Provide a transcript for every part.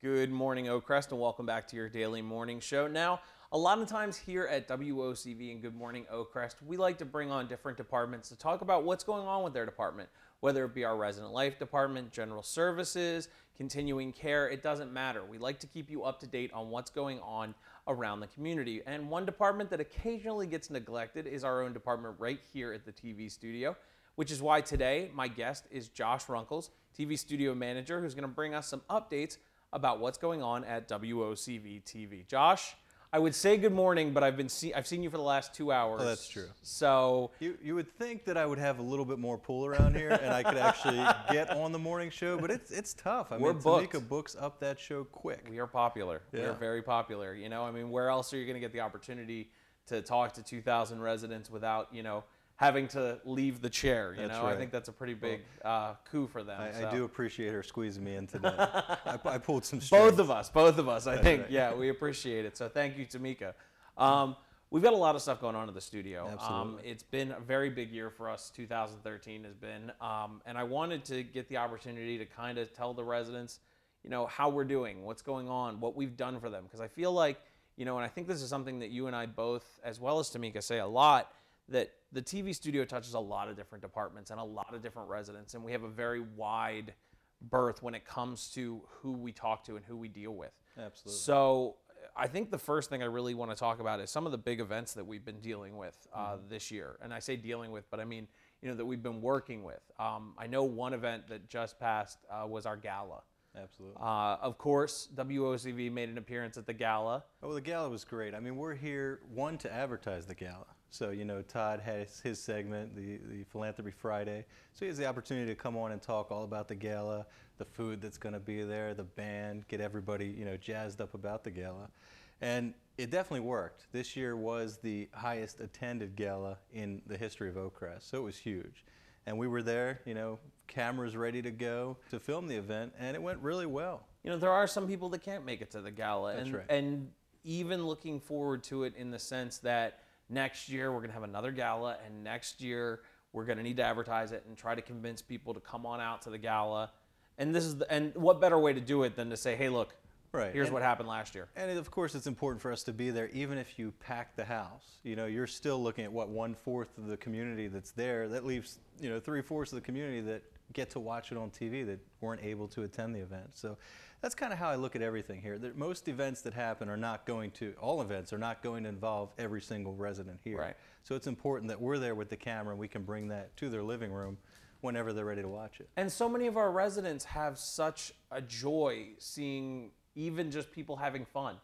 Good morning, Oak Crest, and welcome back to your daily morning show. Now, a lot of times here at WOCV and Good Morning Oak Crest, we like to bring on different departments to talk about what's going on with their department, whether it be our resident life department, general services, continuing care, it doesn't matter. We like to keep you up to date on what's going on around the community. And one department that occasionally gets neglected is our own department right here at the TV studio, which is why today my guest is Josh Runkles, TV studio manager, who's going to bring us some updates about what's going on at WOCV-TV. Josh, I would say good morning, but I've seen you for the last 2 hours. Oh, that's true. So you would think that I would have a little bit more pull around here, and I could actually get on the morning show, but it's tough. I mean, Tamika books up that show quick. We are popular. Yeah. We are very popular. You know, I mean, where else are you going to get the opportunity to talk to 2,000 residents without, you know, having to leave the chair, you know? Right. I think that's a pretty big coup for them. I do appreciate her squeezing me in today. I pulled some strings. Both of us, I think. Right. Yeah, we appreciate it. So thank you, Tamika. We've got a lot of stuff going on in the studio. Absolutely. It's been a very big year for us, 2013 has been, and I wanted to get the opportunity to kind of tell the residents, you know, how we're doing, what's going on, what we've done for them, because I feel like, you know, and I think this is something that you and I both, as well as Tamika, say a lot, that the TV studio touches a lot of different departments and a lot of different residents, and we have a very wide berth when it comes to who we talk to and who we deal with. Absolutely. So I think the first thing I really want to talk about is some of the big events that we've been dealing with this year. And I say dealing with, but I mean, you know, that we've been working with. I know one event that just passed was our Gala. Absolutely. Of course, WOCV made an appearance at the Gala. Oh, the Gala was great. I mean, we're here, one, to advertise the Gala. So, you know, Todd has his segment, the Philanthropy Friday. So he has the opportunity to come on and talk all about the Gala, the food that's going to be there, the band, get everybody, you know, jazzed up about the Gala. And it definitely worked. This year was the highest attended Gala in the history of Oak Crest. So it was huge. And we were there, you know, cameras ready to go to film the event, and it went really well. You know, there are some people that can't make it to the Gala. That's right. And even looking forward to it in the sense that next year we're going to have another Gala, and next year we're going to need to advertise it and try to convince people to come on out to the Gala. And this is and what better way to do it than to say, hey, look, here's what happened last year. And of course, it's important for us to be there, even if you pack the house. You know, you're still looking at what 1/4 of the community that's there. That leaves, you know, 3/4 of the community that get to watch it on TV that weren't able to attend the event. So that's kind of how I look at everything here. Most events that happen are not going to, all events are not going to involve every single resident here. Right. So it's important that we're there with the camera and we can bring that to their living room whenever they're ready to watch it. And so many of our residents have such a joy seeing even just people having fun.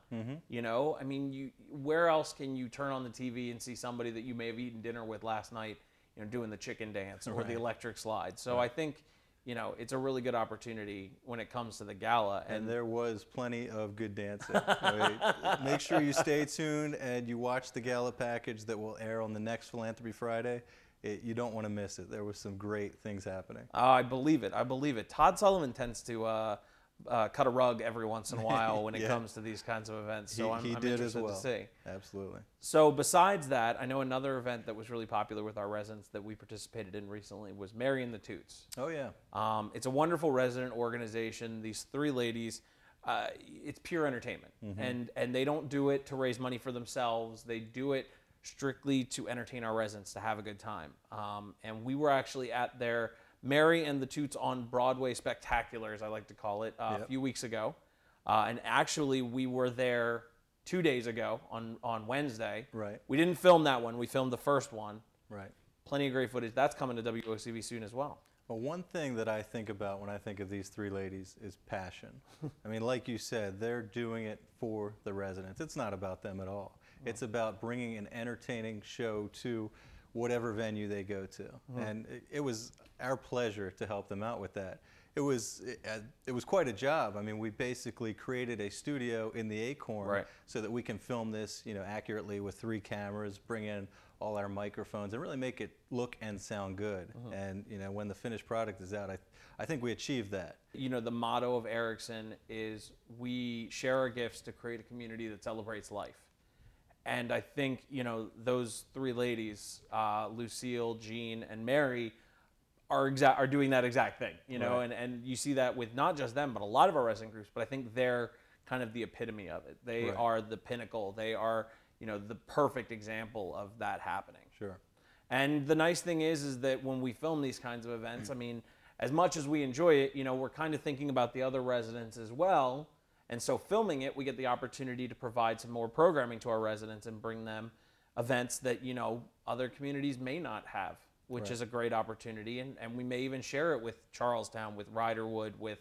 You know, I mean, where else can you turn on the TV and see somebody that you may have eaten dinner with last night, you know, doing the chicken dance or the electric slide? So I think, you know, it's a really good opportunity when it comes to the Gala. And there was plenty of good dancing. I mean, make sure you stay tuned and you watch the Gala package that will air on the next Philanthropy Friday. You don't want to miss it. There was some great things happening. I believe it. I believe it. Todd Sullivan tends to cut a rug every once in a while when it comes to these kinds of events. So I'm interested to see. Absolutely. So besides that, I know another event that was really popular with our residents that we participated in recently was Mary and the Toots. Oh, yeah. It's a wonderful resident organization. These three ladies, it's pure entertainment. And they don't do it to raise money for themselves. They do it strictly to entertain our residents, to have a good time. And we were actually at their Mary and the Toots on Broadway Spectacular, as I like to call it, a few weeks ago. And actually, we were there 2 days ago on Wednesday. Right. We didn't film that one. We filmed the first one. Right. Plenty of great footage. That's coming to WOCV soon as well. Well, one thing that I think about when I think of these three ladies is passion. I mean, like you said, they're doing it for the residents. It's not about them at all. It's about bringing an entertaining show to whatever venue they go to. And it was our pleasure to help them out with that. It was quite a job. I mean, we basically created a studio in the Acorn so that we can film this, you know, accurately with 3 cameras, bring in all our microphones, and really make it look and sound good. And, you know, when the finished product is out, I think we achieved that. You know, the motto of Erickson is we share our gifts to create a community that celebrates life. And I think, you know, those three ladies, Lucille, Jean, and Mary, are doing that exact thing, you know, Right. and you see that with not just them, but a lot of our resident groups. But I think they're kind of the epitome of it. They Right. are the pinnacle. They are, you know, the perfect example of that happening. Sure. And the nice thing is that when we film these kinds of events, I mean, as much as we enjoy it, you know, we're kind of thinking about the other residents as well. And so filming it, we get the opportunity to provide some more programming to our residents and bring them events that, you know, other communities may not have, which Right. is a great opportunity. And we may even share it with Charlestown, with Riderwood, with,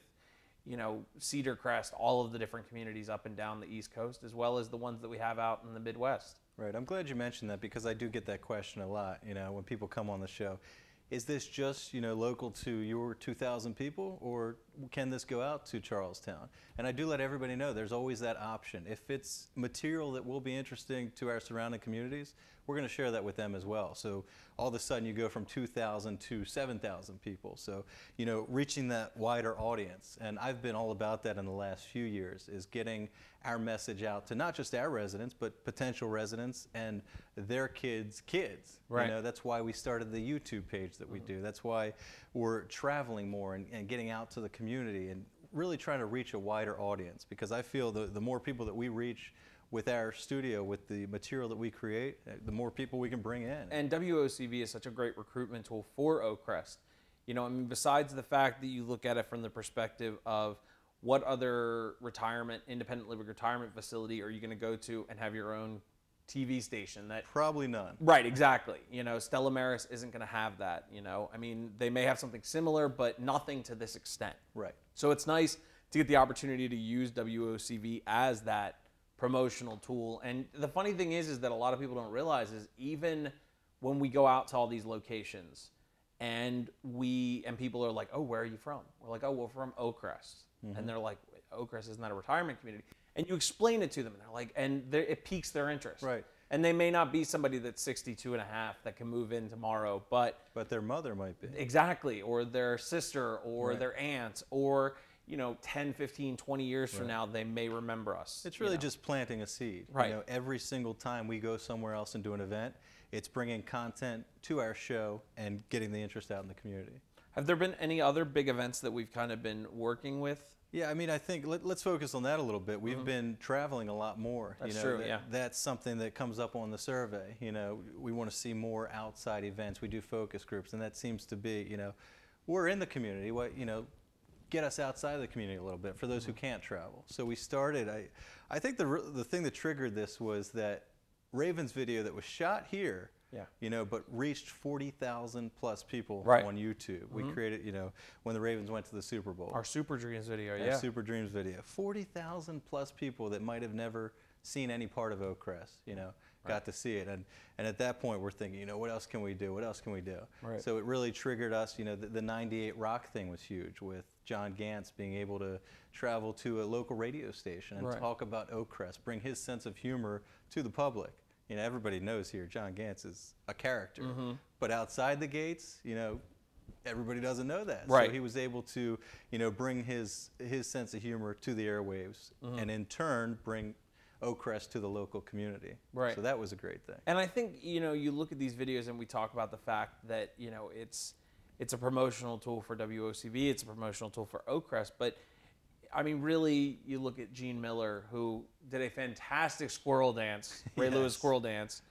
you know, Cedar Crest, all of the different communities up and down the East Coast, as well as the ones that we have out in the Midwest. Right. I'm glad you mentioned that because I do get that question a lot, you know, when people come on the show. Is this just, you know, local to your 2,000 people, or can this go out to Charlestown? And I do let everybody know there's always that option. If it's material that will be interesting to our surrounding communities, we're going to share that with them as well. So all of a sudden you go from 2,000 to 7,000 people. So, you know, reaching that wider audience. And I've been all about that in the last few years, is getting our message out to not just our residents, but potential residents and their kids' kids. Right. You know, that's why we started the YouTube page that we do. That's why we're traveling more and getting out to the community and really trying to reach a wider audience, because I feel the more people that we reach with our studio, with the material that we create, the more people we can bring in. And WOCV is such a great recruitment tool for Oak Crest. You know, I mean, besides the fact that you look at it from the perspective of what other independent living retirement facility are you going to go to and have your own TV station? That Probably none. Right, exactly. You know, Stella Maris isn't going to have that, you know. I mean, they may have something similar, but nothing to this extent. Right. So it's nice to get the opportunity to use WOCV as that promotional tool. And the funny thing is that a lot of people don't realize is even when we go out to all these locations and people are like, oh, where are you from? We're like, oh, we're from Oak Crest. And they're like, Oak Crest isn't that a retirement community? And you explain it to them and they're like, it piques their interest. Right. And they may not be somebody that's 62 and a half that can move in tomorrow, but their mother might be. Exactly, or their sister, or Right. their aunt, or, you know, 10, 15, 20 years from now, they may remember us. It's really you know? just planting a seed. Right. You know, every single time we go somewhere else and do an event, it's bringing content to our show and getting the interest out in the community. Have there been any other big events that we've kind of been working with? Yeah, I mean, I think let's focus on that a little bit. We've been traveling a lot more. That's you know, true, yeah. That's something that comes up on the survey. You know, we want to see more outside events. We do focus groups, and that seems to be, you know, we're in the community. What, you know, get us outside of the community a little bit for those who can't travel. So we started, I think the thing that triggered this was that Raven's video that was shot here, Yeah. you know, but reached 40,000 plus people Right. on YouTube. We created, you know, when the Ravens went to the Super Bowl. Our Super Dreams video, Our yeah. Super Dreams video. 40,000 plus people that might have never seen any part of Oak Crest, you know, got to see it. And at that point, we're thinking, you know, what else can we do? What else can we do? Right. So it really triggered us. You know, the 98 Rock thing was huge, with John Gantz being able to travel to a local radio station and Right. talk about Oak Crest, bring his sense of humor to the public. You know, everybody knows here John Gantz is a character. But outside the gates, you know, everybody doesn't know that. Right. So he was able to, you know, bring his sense of humor to the airwaves, and in turn bring Oak Crest to the local community. Right. So that was a great thing. And I think, you know, you look at these videos and we talk about the fact that, you know, it's a promotional tool for WOCV, it's a promotional tool for Oak Crest, but I mean, really, you look at Gene Miller, who did a fantastic squirrel dance, Ray Lewis squirrel dance.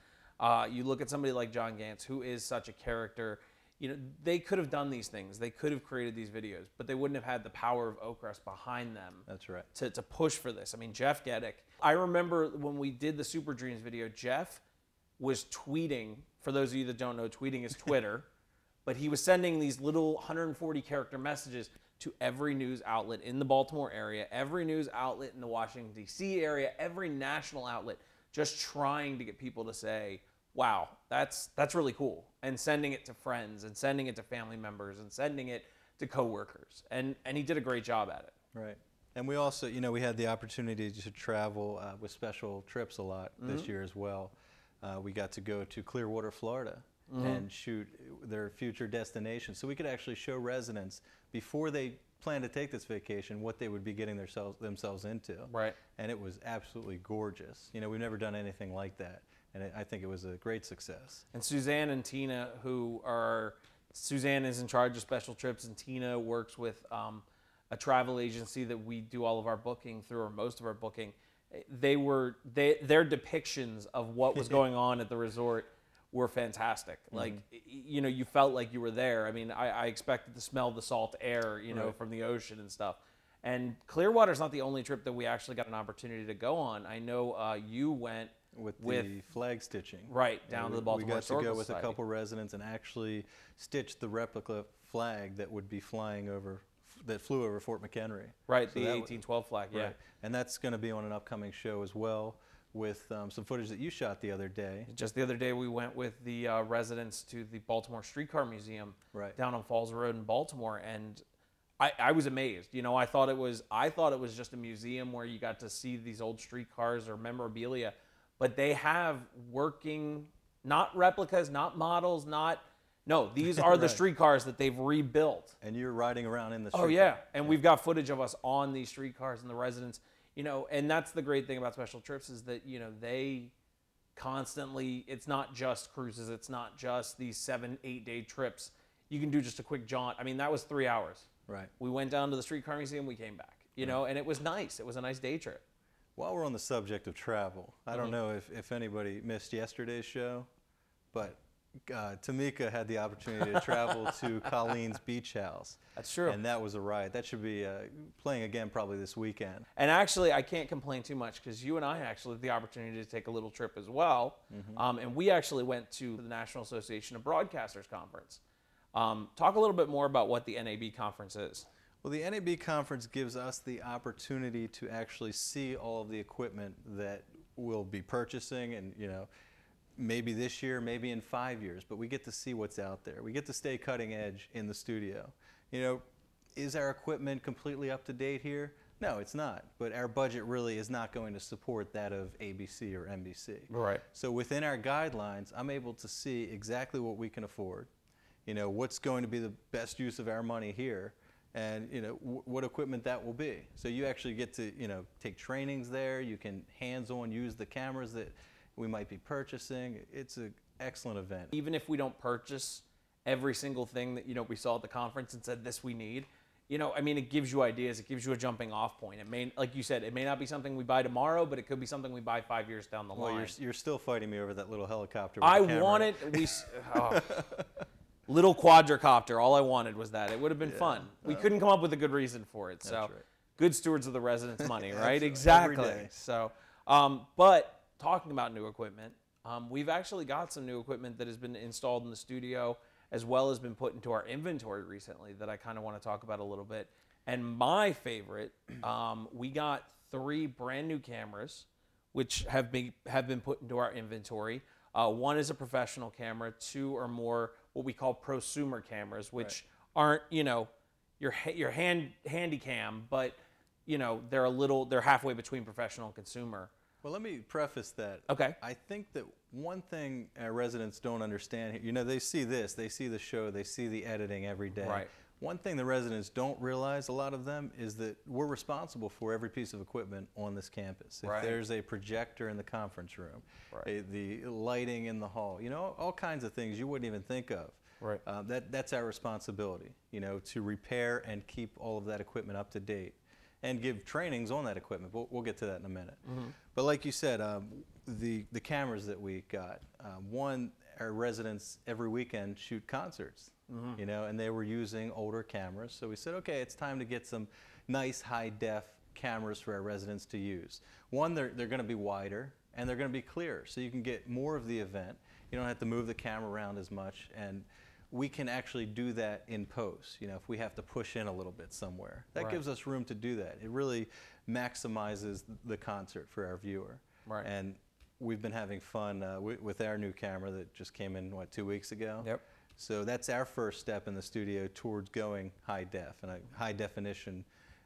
You look at somebody like John Gantz, who is such a character. You know, they could have done these things. They could have created these videos, but they wouldn't have had the power of Oak Crest behind them. That's right. To push for this. I mean, Jeff Geddick. I remember when we did the Super Dreams video, Jeff was tweeting. For those of you that don't know, tweeting is Twitter. But he was sending these little 140 character messages to every news outlet in the Baltimore area, every news outlet in the Washington, D.C. area, every national outlet, just trying to get people to say, wow, that's really cool. And sending it to friends and sending it to family members and sending it to coworkers. And he did a great job at it. Right. And we also, you know, we had the opportunity to travel with special trips a lot this year as well. We got to go to Clearwater, Florida, and shoot their future destination. So we could actually show residents before they plan to take this vacation what they would be getting themselves into. Right. And it was absolutely gorgeous. You know, we've never done anything like that. And I think it was a great success. And Suzanne and Tina, who are Suzanne is in charge of special trips, and Tina works with a travel agency that we do all of our booking through, or most of our booking. Their depictions of what was going on at the resort were fantastic. Like, you know, you felt like you were there. I mean, I expected to smell the salt air, you know, from the ocean and stuff. And Clearwater's not the only trip that we actually got an opportunity to go on. I know you went with the flag stitching. Right, down to the Baltimore We got to go with Society. a couple residents and actually stitch the replica flag that would be flying over, that flew over Fort McHenry. Right, So the that 1812 flag, yeah. Right. And that's going to be on an upcoming show as well, with some footage that you shot the other day. Just the other day, we went with the residents to the Baltimore Streetcar Museum down on Falls Road in Baltimore, and I was amazed. You know, I thought it was just a museum where you got to see these old streetcars or memorabilia, but they have working, not replicas, not models, no, these are the streetcars that they've rebuilt. And you're riding around in the streetcar. Oh yeah, and we've got footage of us on these streetcars and the residents. You know, and that's the great thing about special trips, is that, you know, they constantly, it's not just cruises, it's not just these 7-8 day trips. You can do just a quick jaunt. I mean, that was 3 hours. Right. We went down to the Streetcar Museum, we came back, you know, and it was nice. It was a nice day trip. While we're on the subject of travel, I don't know if anybody missed yesterday's show, but Tamika had the opportunity to travel to Colleen's Beach House. That's true. And that was a riot. That should be playing again probably this weekend. And actually, I can't complain too much, because you and I actually had the opportunity to take a little trip as well. And we actually went to the National Association of Broadcasters Conference. Talk a little bit more about what the NAB conference is. Well, the NAB conference gives us the opportunity to actually see all of the equipment that we'll be purchasing, and, you know, maybe this year, maybe in 5 years, but we get to see what's out there. We get to stay cutting edge in the studio. You know, is our equipment completely up to date here? No, it's not. But our budget really is not going to support that of ABC or NBC. Right. So within our guidelines, I'm able to see exactly what we can afford. You know, what's going to be the best use of our money here, and, you know, what equipment that will be. So you actually get to, you know, take trainings there. You can hands-on use the cameras that we might be purchasing. It's an excellent event. Even if we don't purchase every single thing that, you know, we saw at the conference and said this we need, you know, I mean, it gives you ideas. It gives you a jumping off point. It may, like you said, it may not be something we buy tomorrow, but it could be something we buy 5 years down the line. Well, you're still fighting me over that little helicopter with I the camera. wanted, little quadricopter. All I wanted was that. It would have been fun. We couldn't come up with a good reason for it. So right. Good stewards of the residents' money, right? Right. Exactly. Every day. So, but talking about new equipment, we've actually got some new equipment that has been installed in the studio, as well as been put into our inventory recently, that I kind of want to talk about a little bit. And my favorite, we got 3 brand new cameras, which have been put into our inventory. One is a professional camera. 2 are more what we call prosumer cameras, which aren't, you know, your handy cam, but, you know, they're halfway between professional and consumer. Well, let me preface that. Okay. I think that one thing our residents don't understand here, you know, they see this, they see the show, they see the editing every day. Right. One thing the residents don't realize, a lot of them, is that we're responsible for every piece of equipment on this campus. If there's a projector in the conference room, the lighting in the hall, you know, all kinds of things you wouldn't even think of. Right. That's our responsibility, you know, to repair and keep all of that equipment up to date, and give trainings on that equipment. We'll get to that in a minute. But like you said, the cameras that we got, one, our residents every weekend shoot concerts, you know, and they were using older cameras. So we said, okay, it's time to get some nice high-def cameras for our residents to use. One, they're going to be wider, and they're going to be clearer, so you can get more of the event. You don't have to move the camera around as much, and we can actually do that in post. You know, if we have to push in a little bit somewhere, that gives us room to do that. It really maximizes the concert for our viewer. Right. And we've been having fun with our new camera that just came in, what, 2 weeks ago? Yep. So that's our first step in the studio towards going high def, and high definition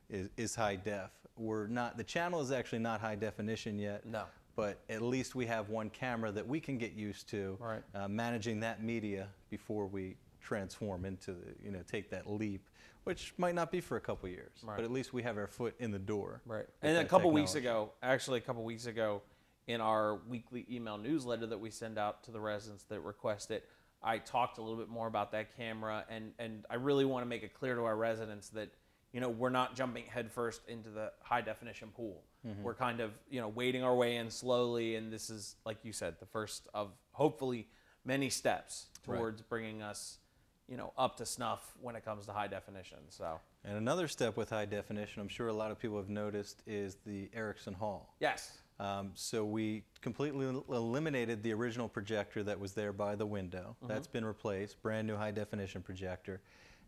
is high def. The channel is actually not high definition yet. No. But at least we have one camera that we can get used to managing that media before we transform into take that leap, which might not be for a couple years, but at least we have our foot in the door. Right. And a couple weeks ago, in our weekly email newsletter that we send out to the residents that request it, I talked a little bit more about that camera, and I really want to make it clear to our residents that, you know, we're not jumping headfirst into the high definition pool. We're kind of, you know, wading our way in slowly, and this is, like you said, the first of hopefully many steps towards bringing us, you know, up to snuff when it comes to high definition. So. And another step with high definition, I'm sure a lot of people have noticed, is the Erickson Hall. Yes. So we completely eliminated the original projector that was there by the window. That's been replaced, brand new high definition projector.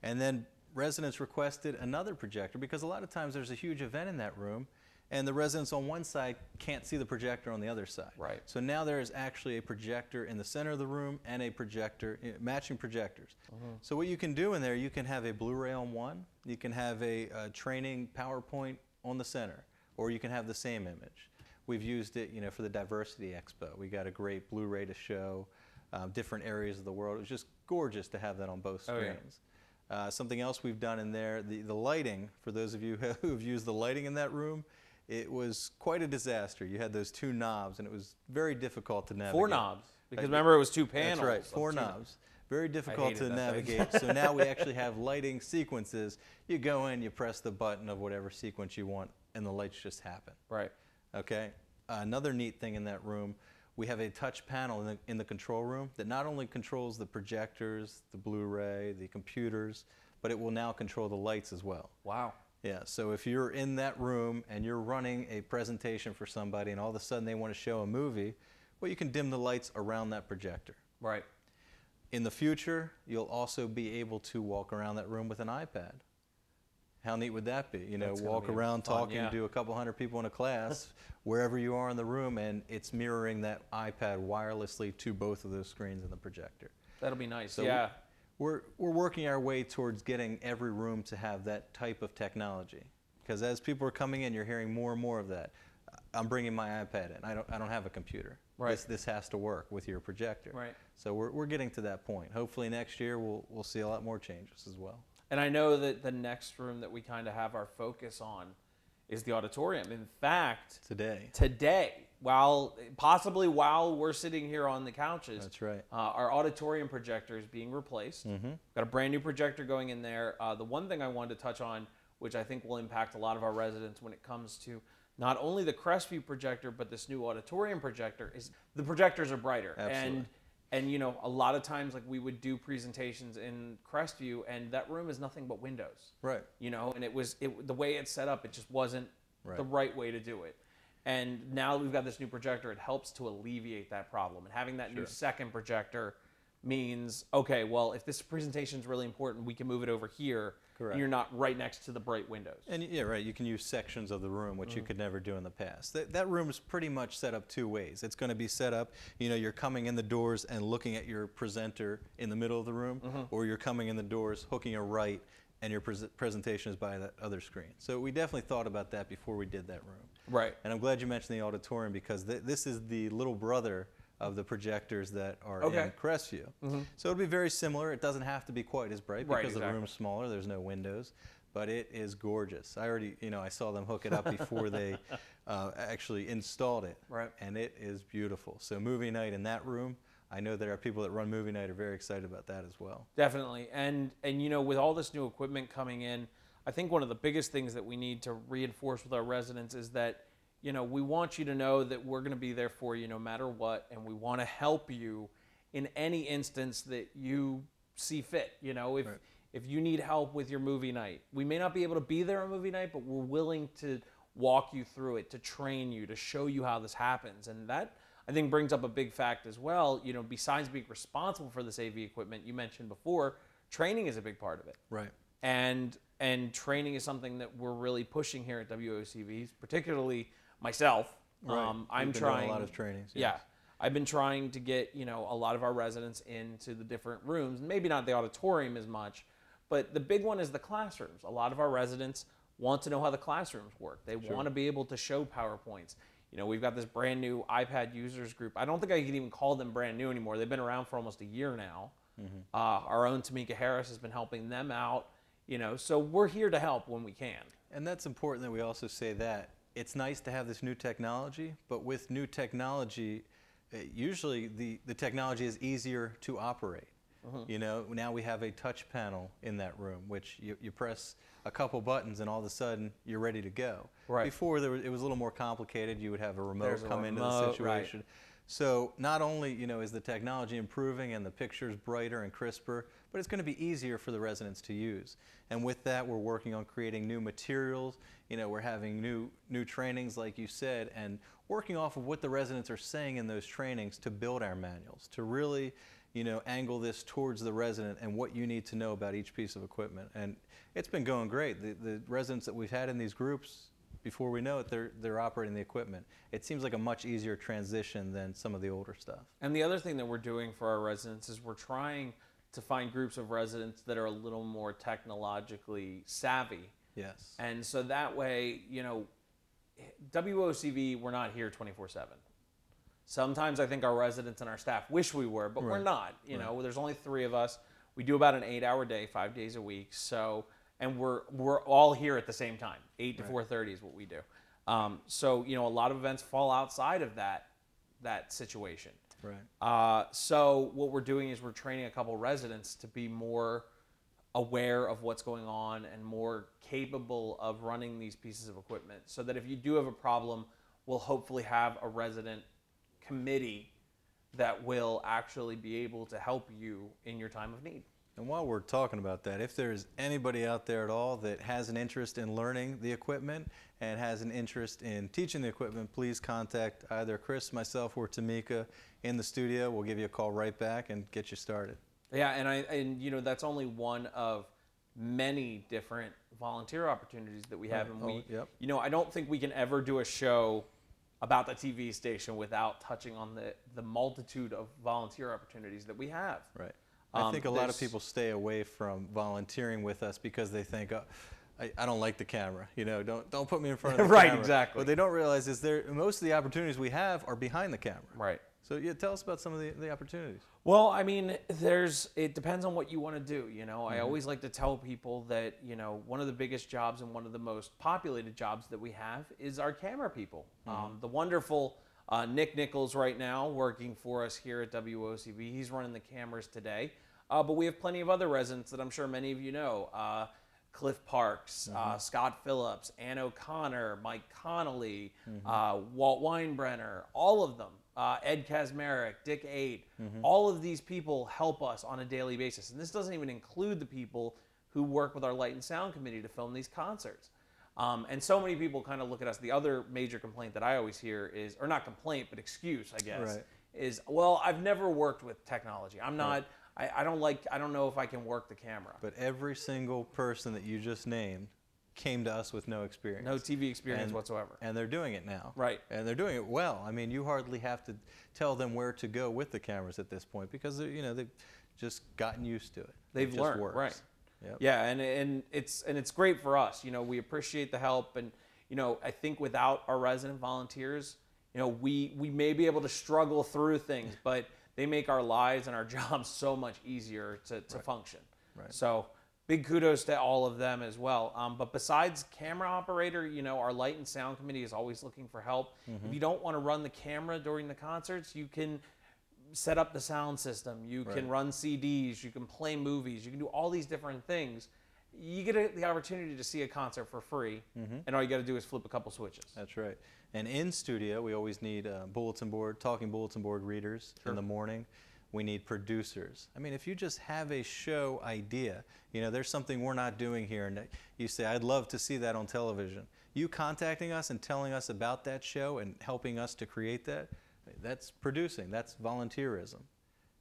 And then residents requested another projector because a lot of times there's a huge event in that room and the residents on one side can't see the projector on the other side. Right. So now there is actually a projector in the center of the room and a projector, matching projectors. So what you can do in there, you can have a Blu-ray on one, you can have a training PowerPoint on the center, or you can have the same image. We've used it, you know, for the Diversity Expo. We got a great Blu-ray to show different areas of the world. It was just gorgeous to have that on both screens. Something else we've done in there, the lighting, for those of you who have used the lighting in that room, it was quite a disaster. You had those two knobs, and it was very difficult to navigate. 4 knobs, because remember it was 2 panels. That's right, 4 knobs. Very difficult to navigate. So now we actually have lighting sequences. You go in, you press the button of whatever sequence you want, and the lights just happen. Right. Okay. Another neat thing in that room, we have a touch panel in the control room that not only controls the projectors, the Blu-ray, the computers, but it will now control the lights as well. Wow. Yeah, so if you're in that room and you're running a presentation for somebody and all of a sudden they want to show a movie, well, you can dim the lights around that projector. Right. In the future, you'll also be able to walk around that room with an iPad. How neat would that be? You know, walk around talking to a couple hundred people in a class, wherever you are in the room, and it's mirroring that iPad wirelessly to both of those screens in the projector. That'll be nice. So yeah. We're working our way towards getting every room to have that type of technology. Because as people are coming in, you're hearing more and more of that. I'm bringing my iPad in. I don't have a computer. Right. This has to work with your projector. Right. So we're getting to that point. Hopefully next year we'll see a lot more changes as well. And I know that the next room that we kind of have our focus on is the auditorium. In fact, today, possibly while we're sitting here on the couches, that's right. Our auditorium projector is being replaced. Got a brand new projector going in there. The one thing I wanted to touch on, which I think will impact a lot of our residents when it comes to not only the Crestview projector, but this new auditorium projector, is the projectors are brighter. Absolutely. And you know, a lot of times, like, we would do presentations in Crestview, and that room is nothing but windows. Right. You know, and the way it's set up, it just wasn't the right way to do it. And now we've got this new projector. It helps to alleviate that problem. And having that new second projector means, okay, well, if this presentation is really important, we can move it over here. Correct. And you're not right next to the bright windows. And yeah, right. You can use sections of the room, which you could never do in the past. That room is pretty much set up 2 ways. It's going to be set up, you know, you're coming in the doors and looking at your presenter in the middle of the room, or you're coming in the doors, hooking a right, and your presentation is by that other screen. So we definitely thought about that before we did that room. Right. And I'm glad you mentioned the auditorium, because this is the little brother of the projectors that are in Crestview. So it'll be very similar. It doesn't have to be quite as bright because the room's smaller. There's no windows, but it is gorgeous. I already, you know, I saw them hook it up before they actually installed it. Right. And it is beautiful. So movie night in that room, I know there are people that run movie night are very excited about that as well. Definitely. And you know, with all this new equipment coming in, I think one of the biggest things that we need to reinforce with our residents is that, you know, we want you to know that we're going to be there for you no matter what, and we want to help you in any instance that you see fit. You know, if you need help with your movie night, we may not be able to be there on movie night, but we're willing to walk you through it, to train you, to show you how this happens. And that, I think, brings up a big fact as well. You know, besides being responsible for this AV equipment, you mentioned before, training is a big part of it. Right. And training is something that we're really pushing here at WOCV, particularly myself. Right. I'm trying a lot of trainings. Yes. Yeah, I've been trying to get, you know, a lot of our residents into the different rooms. Maybe not the auditorium as much, but the big one is the classrooms. A lot of our residents want to know how the classrooms work. They want to be able to show PowerPoints. You know, we've got this brand new iPad users group. I don't think I can even call them brand new anymore. They've been around for almost a year now. Our own Tamika Harris has been helping them out. You know, so we're here to help when we can. And that's important that we also say that. It's nice to have this new technology, but with new technology, usually the technology is easier to operate. You know, now we have a touch panel in that room, which you press a couple buttons and all of a sudden you're ready to go. Right. Before it was a little more complicated. You would have a remote come into the situation. Right. So not only, you know, is the technology improving and the pictures brighter and crisper, but it's going to be easier for the residents to use. And with that, we're working on creating new materials. You know, we're having new trainings, like you said, and working off of what the residents are saying in those trainings to build our manuals, to really, you know, angle this towards the resident and what you need to know about each piece of equipment. And it's been going great. The residents that we've had in these groups, before we know it, they're operating the equipment. It seems like a much easier transition than some of the older stuff. And the other thing that we're doing for our residents is we're trying to find groups of residents that are a little more technologically savvy. Yes. And so that way, you know, WOCV, we're not here 24/7. Sometimes I think our residents and our staff wish we were, but we're not. You know, there's only 3 of us. We do about an 8-hour day, 5 days a week. So, and we're all here at the same time. 8 to 4:30 is what we do. So, you know, a lot of events fall outside of that situation. Right. So what we're doing is we're training a couple residents to be more aware of what's going on and more capable of running these pieces of equipment, so that if you do have a problem, we'll hopefully have a resident committee that will actually be able to help you in your time of need. And while we're talking about that, if there's anybody out there at all that has an interest in learning the equipment and has an interest in teaching the equipment, please contact either Chris, myself, or Tamika in the studio. We'll give you a call right back and get you started. Yeah, and you know, that's only one of many different volunteer opportunities that we have. And you know, I don't think we can ever do a show about the TV station without touching on the multitude of volunteer opportunities that we have. Right. I think a lot of people stay away from volunteering with us because they think, oh, I don't like the camera. You know, don't put me in front of the right, camera. exactly. What they don't realize is most of the opportunities we have are behind the camera. Right. So yeah, tell us about some of the opportunities. Well, I mean, it depends on what you want to do. You know, I always like to tell people that, you know, one of the biggest jobs and one of the most populated jobs that we have is our camera people. The wonderful Nick Nichols right now working for us here at WOCV. He's running the cameras today. But we have plenty of other residents that I'm sure many of you know. Cliff Parks, Scott Phillips, Ann O'Connor, Mike Connolly, Walt Weinbrenner, all of them. Ed Kazmarek, Dick Eight, all of these people help us on a daily basis. And this doesn't even include the people who work with our Light and Sound Committee to film these concerts. And so many people kind of look at us. The other major complaint that I always hear is, or not complaint, but excuse, I guess, is, well, I've never worked with technology. I'm not... I don't know if I can work the camera. But every single person that you just named came to us with no experience. No TV experience whatsoever. And they're doing it now. Right. And they're doing it well. I mean, you hardly have to tell them where to go with the cameras at this point because, you know, they've just gotten used to it. They've learned, works. right. Yep. Yeah, and it's great for us. You know, we appreciate the help, and, you know, I think without our resident volunteers, you know, we may be able to struggle through things, but they make our lives and our jobs so much easier to function. Right. So big kudos to all of them as well. But besides camera operator, you know, our Light and Sound Committee is always looking for help. If you don't want to run the camera during the concerts, you can set up the sound system. You can run CDs. You can play movies. You can do all these different things. You get the opportunity to see a concert for free, and all you got to do is flip a couple switches. That's right. And in studio, we always need bulletin board, talking bulletin board readers in the morning. We need producers. I mean, if you just have a show idea, you know, there's something we're not doing here, and you say, I'd love to see that on television. You contacting us and telling us about that show and helping us to create that, that's producing. That's volunteerism.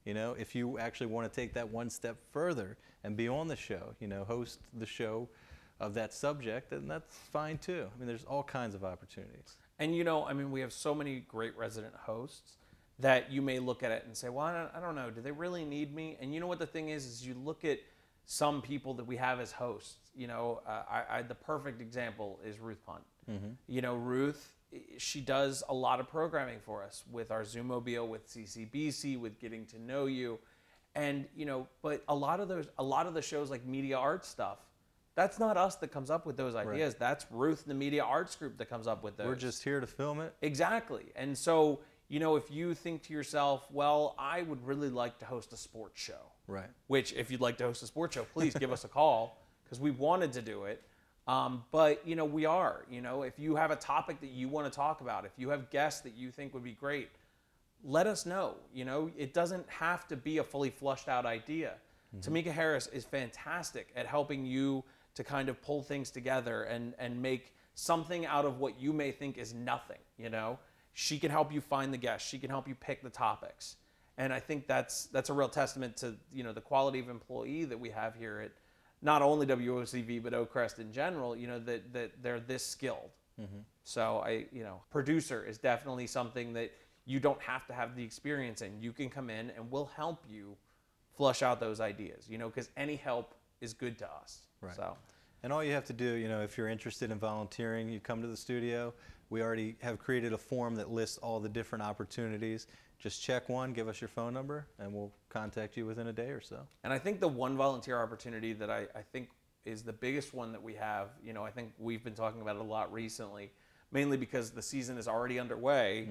You know, if you actually want to take that one step further and be on the show, you know, host the show of that subject, then that's fine too. I mean, there's all kinds of opportunities. And, you know, I mean, we have so many great resident hosts that you may look at it and say, well, I don't know, do they really need me? And you know what the thing is you look at some people that we have as hosts. You know, the perfect example is Ruth Punt. You know, Ruth, she does a lot of programming for us with our Zoomobile, with CCBC, with Getting to Know You. And, you know, but a lot of the shows like Media Arts stuff, that's not us that comes up with those ideas. That's Ruth and the Media Arts Group that comes up with those. We're just here to film it. Exactly. And so, you know, if you think to yourself, well, I would really like to host a sports show. Right. Which, if you'd like to host a sports show, please give us a call, because we wanted to do it. But, you know, we are. You know, if you have a topic that you want to talk about, if you have guests that you think would be great, let us know. You know, it doesn't have to be a fully flushed out idea. Tamika Harris is fantastic at helping you to kind of pull things together and make something out of what you may think is nothing, you know? She can help you find the guests. She can help you pick the topics. And I think that's a real testament to, you know, the quality of employee that we have here at not only WOCV, but Oak Crest in general, you know, that they're this skilled. So you know, producer is definitely something that you don't have to have the experience in. You can come in and we'll help you flush out those ideas, you know, because any help is good to us. Right. So. And all you have to do, you know, if you're interested in volunteering, you come to the studio. We already have created a form that lists all the different opportunities. Just check one, give us your phone number, and we'll contact you within a day or so. And I think the one volunteer opportunity that I think is the biggest one that we have, you know, I think we've been talking about it a lot recently, mainly because the season is already underway,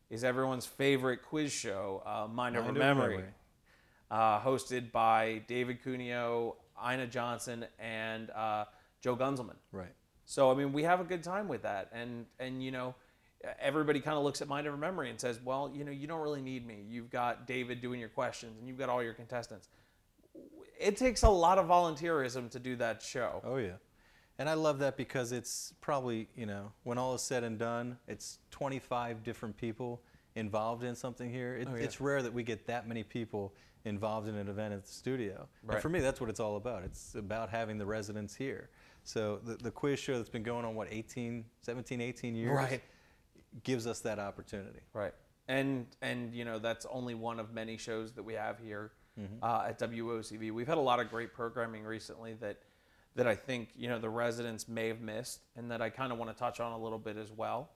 is everyone's favorite quiz show, Mind Over Memory. Hosted by David Cuneo, Ina Johnson, and Joe Gunzelman. Right. So, I mean, we have a good time with that. And you know, everybody kind of looks at Mind Over Memory and says, well, you know, you don't really need me. You've got David doing your questions, and you've got all your contestants. It takes a lot of volunteerism to do that show. Oh, yeah. And I love that because it's probably, you know, when all is said and done, it's 25 different people involved in something here. It's rare that we get that many people involved in an event at the studio. Right. And for me, that's what it's all about. It's about having the residents here. So the quiz show that's been going on, what, 17, 18 years? Right. Gives us that opportunity. Right. And you know, that's only one of many shows that we have here at WOCV. We've had a lot of great programming recently that I think, you know, the residents may have missed, and that I kind of want to touch on a little bit as well.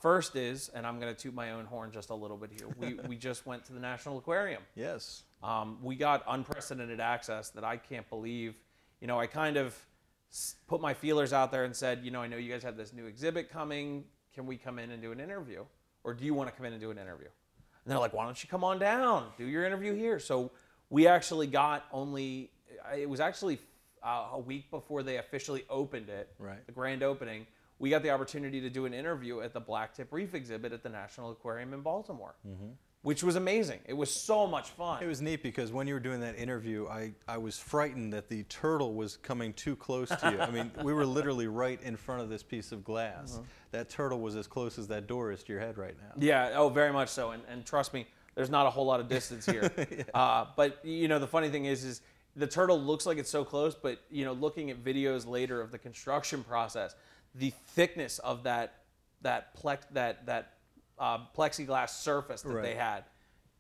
First is, and I'm going to toot my own horn just a little bit here, we just went to the National Aquarium. Yes. We got unprecedented access that I can't believe. You know, I kind of put my feelers out there and said, you know, I know you guys have this new exhibit coming. Can we come in and do an interview? Or do you want to come in and do an interview? And they're like, why don't you come on down, do your interview here? So we actually got it was actually a week before they officially opened it, right, the grand opening, we got the opportunity to do an interview at the Blacktip Reef exhibit at the National Aquarium in Baltimore, which was amazing. It was so much fun. It was neat because when you were doing that interview, I was frightened that the turtle was coming too close to you. I mean, we were literally right in front of this piece of glass. That turtle was as close as that door is to your head right now. Yeah, oh, very much so. And trust me, there's not a whole lot of distance here. But, you know, the funny thing is the turtle looks like it's so close, but, you know, looking at videos later of the construction process, the thickness of that plexiglass surface that they had,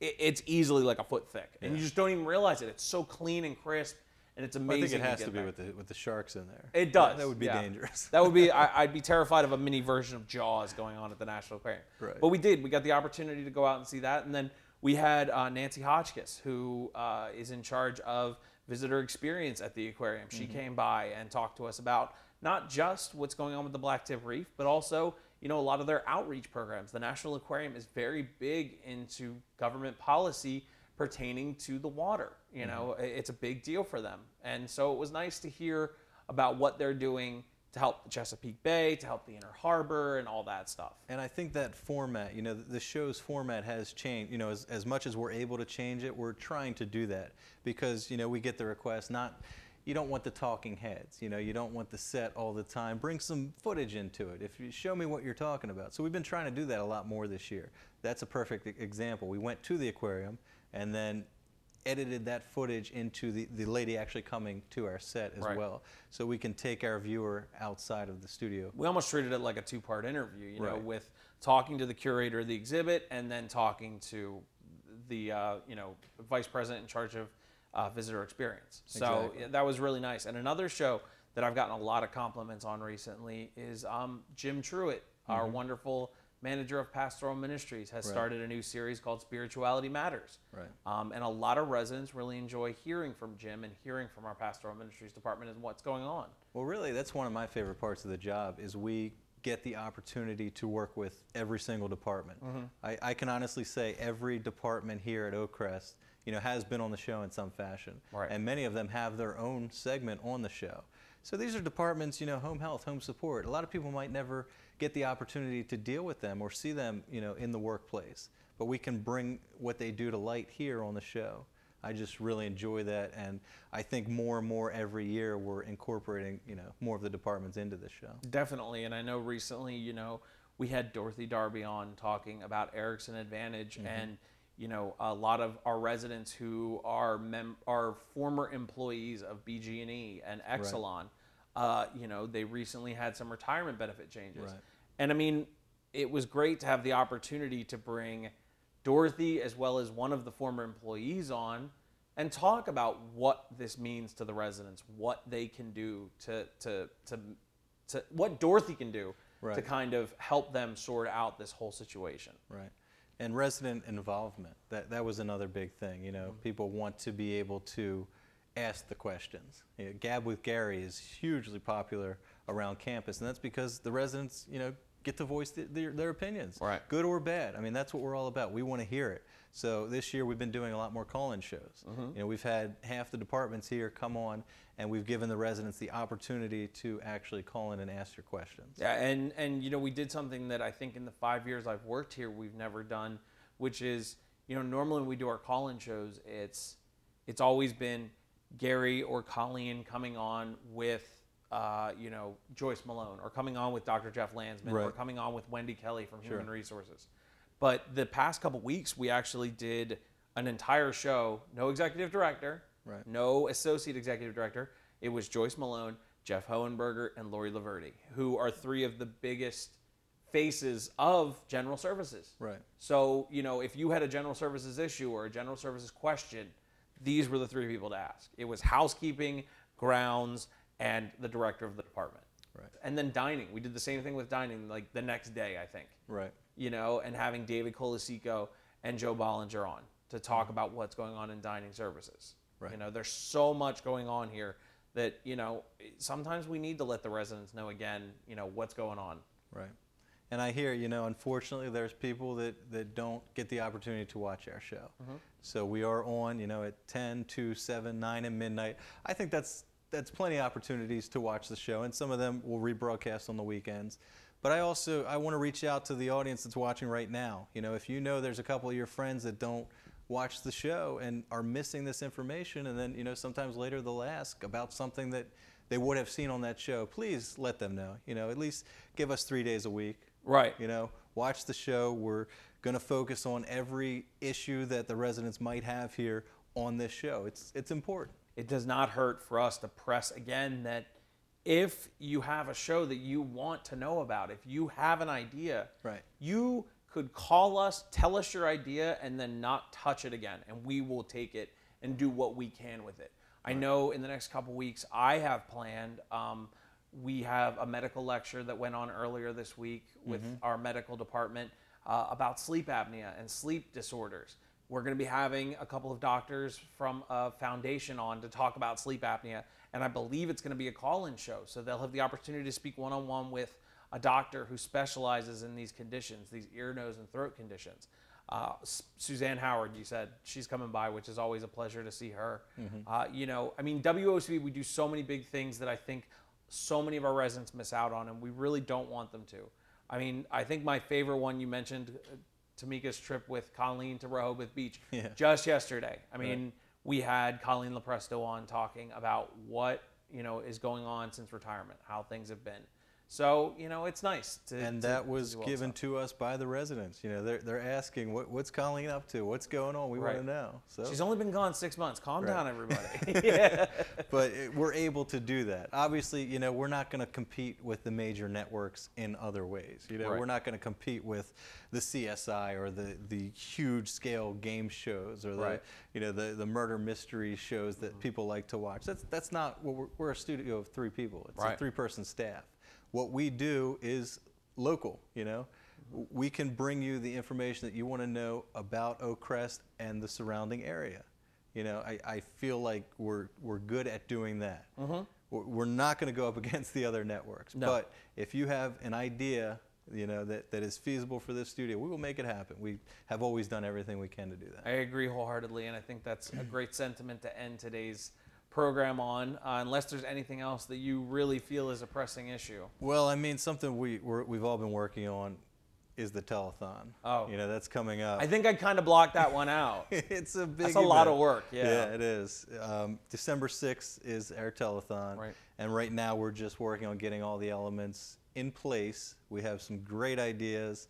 it's easily like a foot thick, and you just don't even realize it. It's so clean and crisp, and it's amazing. I think it has to be with the sharks in there. It does. That would be dangerous. That would be. I'd be terrified of a mini version of Jaws going on at the National Aquarium. Right. But we did. We got the opportunity to go out and see that, and then we had Nancy Hotchkiss, who is in charge of visitor experience at the aquarium. She came by and talked to us about not just what's going on with the Blacktip Reef, but also, you know, a lot of their outreach programs. The National Aquarium is very big into government policy pertaining to the water. You know, it's a big deal for them. And so it was nice to hear about what they're doing to help the Chesapeake Bay, to help the Inner Harbor, and all that stuff. And I think that format, you know, the show's format has changed. You know, as much as we're able to change it, we're trying to do that because, you know, we get the request, you don't want the talking heads, you know, you don't want the set all the time. Bring some footage into it. If you show me what you're talking about. So we've been trying to do that a lot more this year. That's a perfect example. We went to the aquarium and then edited that footage into the lady actually coming to our set as well. So we can take our viewer outside of the studio. We almost treated it like a two-part interview, you know, with talking to the curator of the exhibit and then talking to the, you know, vice president in charge of visitor experience. So that was really nice. And another show that I've gotten a lot of compliments on recently is Jim Truitt, our wonderful manager of pastoral ministries, has started a new series called Spirituality Matters. And a lot of residents really enjoy hearing from Jim and hearing from our pastoral ministries department and what's going on. Well, really, that's one of my favorite parts of the job is we get the opportunity to work with every single department. I can honestly say every department here at Oak Crest, you know, has been on the show in some fashion. Right. And many of them have their own segment on the show. So these are departments, you know, home health, home support. A lot of people might never get the opportunity to deal with them or see them, you know, in the workplace. But we can bring what they do to light here on the show. I just really enjoy that, and I think more and more every year we're incorporating, you know, more of the departments into the show. Definitely, and I know recently, you know, we had Dorothy Darby on talking about Erickson Advantage, and you know, a lot of our residents who are former employees of BG&E and Exelon, you know, they recently had some retirement benefit changes, and I mean, it was great to have the opportunity to bring Dorothy as well as one of the former employees on and talk about what this means to the residents, what they can do to what Dorothy can do to kind of help them sort out this whole situation. Right. And resident involvement, that was another big thing. You know, people want to be able to ask the questions. You know, Gab with Gary is hugely popular around campus, and that's because the residents, you know, get to voice their opinions, good or bad. I mean, that's what we're all about. We want to hear it. So this year we've been doing a lot more call-in shows. You know, we've had half the departments here come on, and we've given the residents the opportunity to actually call in and ask your questions. Yeah, and you know, we did something that I think in the 5 years I've worked here we've never done, which is, you know, normally when we do our call-in shows, it's always been Gary or Colleen coming on with you know, Joyce Malone, or coming on with Dr. Jeff Landsman, or coming on with Wendy Kelly from Human Resources. But the past couple weeks, we actually did an entire show, no executive director, no associate executive director. It was Joyce Malone, Jeff Hohenberger, and Lori Laverty, who are three of the biggest faces of general services. So, you know, if you had a general services issue or a general services question, these were the three people to ask. It was housekeeping, grounds, and the director of the department. And then dining. We did the same thing with dining, like the next day, I think. You know, and having David Colasico and Joe Bollinger on to talk about what's going on in dining services. You know, there's so much going on here that, you know, sometimes we need to let the residents know again, you know, what's going on. And I hear, you know, unfortunately there's people that don't get the opportunity to watch our show. So we are on, you know, at 10, 2, 7, 9, and midnight. I think that's plenty of opportunities to watch the show, and some of them will rebroadcast on the weekends. But I want to reach out to the audience that's watching right now. You know, if you know there's a couple of your friends that don't watch the show and are missing this information, and then, you know, sometimes later they'll ask about something that they would have seen on that show, please let them know. You know, at least give us 3 days a week. You know, watch the show. We're going to focus on every issue that the residents might have here on this show. It's important. It does not hurt for us to press again that if you have a show that you want to know about, if you have an idea, you could call us, tell us your idea, and then not touch it again, and we will take it and do what we can with it. I know in the next couple weeks I have planned, we have a medical lecture that went on earlier this week with our medical department about sleep apnea and sleep disorders. We're going to be having a couple of doctors from a foundation on to talk about sleep apnea, and I believe it's going to be a call-in show, so they'll have the opportunity to speak one-on-one with a doctor who specializes in these conditions, these ear, nose, and throat conditions. Suzanne Howard, you said, she's coming by, which is always a pleasure to see her. You know, I mean, WOCV, we do so many big things that I think so many of our residents miss out on, and we really don't want them to. I mean, I think my favorite one you mentioned, Tamika's trip with Colleen to Rehoboth Beach just yesterday. I mean, we had Colleen Lepresto on talking about what, you know, is going on since retirement, how things have been. So, you know, it's nice to. And that was given to us by the residents. You know, they're asking, what's Colleen up to? What's going on? We want to know. So she's only been gone 6 months. Calm down, everybody. But we're able to do that. Obviously, you know, we're not going to compete with the major networks in other ways. You know, we're not going to compete with the CSI or the huge scale game shows or the you know the murder mystery shows that people like to watch. That's not what we're a studio of 3 people. It's a 3-person staff. What we do is local, you know. We can bring you the information that you want to know about Oak Crest and the surrounding area. You know, I feel like we're good at doing that. we're not going to go up against the other networks. No. But if you have an idea, you know, that is feasible for this studio, we will make it happen. We have always done everything we can to do that. I agree wholeheartedly, and I think that's a great sentiment to end today's program on, unless there's anything else that you really feel is a pressing issue. Well, I mean, something we've all been working on is the telethon. Oh. You know, that's coming up. I think I kind of blocked that one out. It's a big That's a lot of work, yeah. Yeah, it is. December 6th is our telethon. Right. And right now we're just working on getting all the elements in place. We have some great ideas,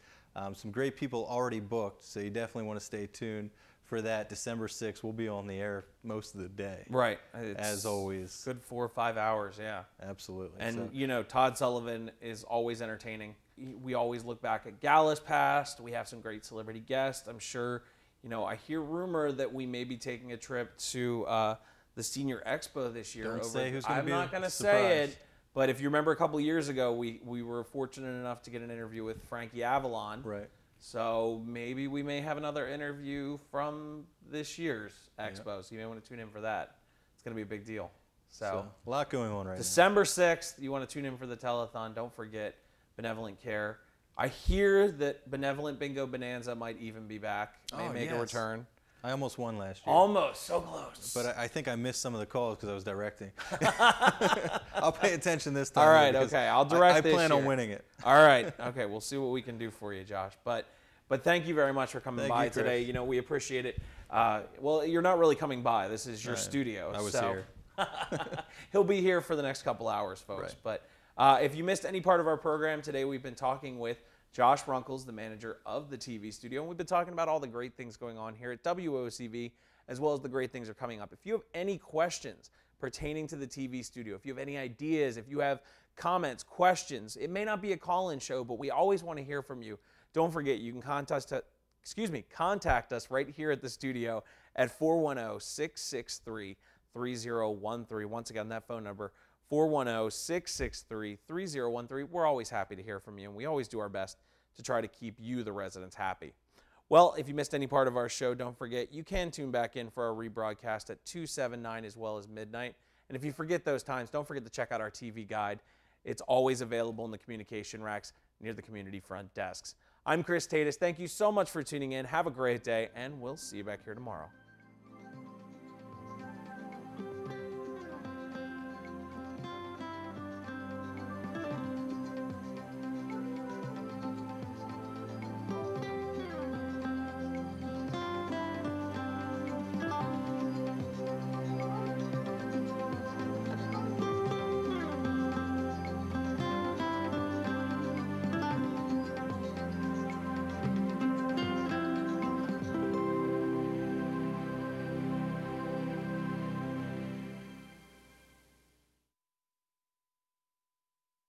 some great people already booked, so you definitely want to stay tuned for that. December 6th, we'll be on the air most of the day. Right. As always. Good 4 or 5 hours, yeah. Absolutely. And, So, you know, Todd Sullivan is always entertaining. We always look back at Gala's past. We have some great celebrity guests. I'm sure, you know, I hear rumor that we may be taking a trip to the Senior Expo this year. Don't say who's going to be I'm not going to say surprised. it, but if you remember a couple of years ago, we were fortunate enough to get an interview with Frankie Avalon. Right. So maybe we may have another interview from this year's Expo. So you may want to tune in for that. It's going to be a big deal. So a lot going on right now. December 6th, you want to tune in for the telethon. Don't forget Benevolent Care. I hear that Benevolent Bingo Bonanza might even be back, may make a return. I almost won last year. Almost, so close. But I think I missed some of the calls because I was directing. I'll pay attention this time. All right, okay, I'll direct this I plan on year. winning it. All right, okay, we'll see what we can do for you, Josh. But thank you very much for coming by today. You know, we appreciate it. Well, you're not really coming by. This is your studio. I was so. here. He'll be here for the next couple hours, folks. Right. But if you missed any part of our program today, we've been talking with Josh Runkles, the manager of the TV studio, and we've been talking about all the great things going on here at WOCV, as well as the great things that are coming up. If you have any questions pertaining to the TV studio, if you have any ideas, if you have comments, questions, it may not be a call-in show, but we always want to hear from you. Don't forget, you can contact us right here at the studio at 410-663-3013. Once again, that phone number, 410-663-3013. We're always happy to hear from you, and we always do our best to try to keep you, the residents, happy. Well, if you missed any part of our show, don't forget, you can tune back in for our rebroadcast at 2, 7, 9, as well as midnight. And if you forget those times, don't forget to check out our TV guide. It's always available in the communication racks near the community front desks. I'm Chris Taydus. Thank you so much for tuning in. Have a great day, and we'll see you back here tomorrow.